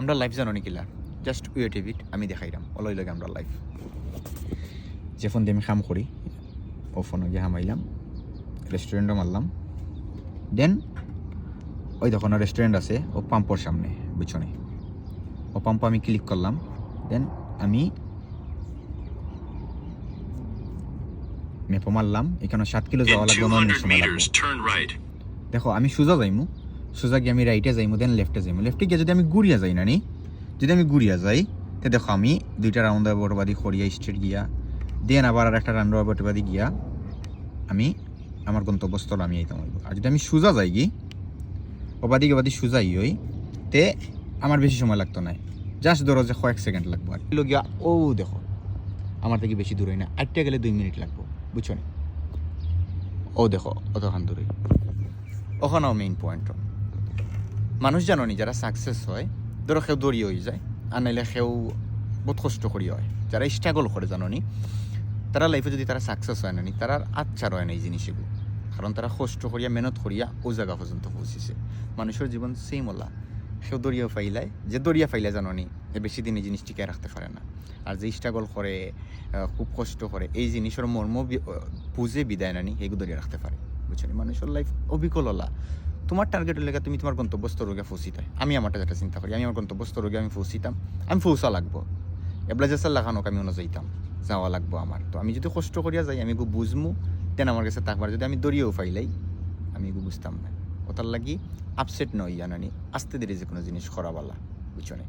আমরা লাইফ জানো নিকিলা just wait ইট আমি দেখাইলাম অলই লাগে আমরা লাইফ যে ফোন দিয়ে আমি কাম করি ও ফোনে গিয়ে হামাইলাম রেস্টুরেন্টও মারলাম দেন ওই তখন রেস্টুরেন্ট আছে ও পাম্পর সামনে পিছনে ও পাম্প আমি ক্লিক করলাম দেন আমি মেপো মারলাম এখানে 7 কিলো যাওয়া লাগবে 9 মিনিট সময় লাগবে দেখো আমি সোজা যাইমু সোজা গিয়ে আমি রাইটে যাইমু দেন লেফটে যাইমু লেফটে গিয়ে যদি আমি ঘুরিয়া যাই না নি যদি আমি ঘুরিয়া যাই তো দেখো আমি 2টা রাউন্ড বটবাদি খড়িয়া স্ট্রেট গিয়া দেন আবার আর একটা রাউন্ড বটবাদি গিয়া আমি আমার গন্তব্যস্থল আমি আইতাম হইব আর যদি আমি সোজা যাই কি ওবাদি বাদি সোজাই হই তে আমার বেশি সময় লাগতো না জাস্ট ধরো যে কয়েক সেকেন্ড লাগবো আর গিয়া ও দেখো আমার থেকে বেশি দূরে না আটটা গেলে 2 মিনিট লাগবো বুঝছো না ও দেখো অতখান দূরে ওখানেও মেইন পয়েন্ট মানুষ জানো নি যারা সাকসেস হয় ধরো সেও দৌড়িয়ে হয়ে যায় আর নাইলে সেও বহুত কষ্ট করি হয় যারা স্ট্রাগল করে জানো নি তারা লাইফে যদি তারা সাকসেস হয় না নি তারা আচ্ছা রয় না এই জিনিসগুলো কারণ তারা কষ্ট করিয়া মেহনত করিয়া ও জায়গা পর্যন্ত পৌঁছিছে মানুষের জীবন সেম ওলা সেও দরিয়া ফাইলায় যে দরিয়া ফাইলায় জানো নি যে বেশি দিন এই জিনিস টিকে রাখতে পারে না আর যে স্ট্রাগল করে খুব কষ্ট করে এই জিনিসের মর্ম বুঝে বিদায় নানি এগুলো দরিয়া রাখতে পারে বুঝছো নি মানুষের লাইফ অবিকল ওলা তোমার টার্গেটের লেগে তুমি তোমার গন্তব্যস্থ রোগে ফসিতাই আমি আমারটা যেটা চিন্তা করি আমি আমার গন্তব্যস্থ রোগে আমি ফসিতাম আমি ফৌসা লাগবো এবলা যে লাগানোক আমি যাইতাম যাওয়া লাগবো আমার তো আমি যদি কষ্ট করিয়া যাই আমি বুঝমু তেন আমার কাছে থাকবার যদি আমি দরিয়েও ফাইলাই আমি বুঝতাম না ওটার লাগি আপসেট নই জানানি আস্তে ধীরে যে কোনো জিনিস করাবালা বুঝছো না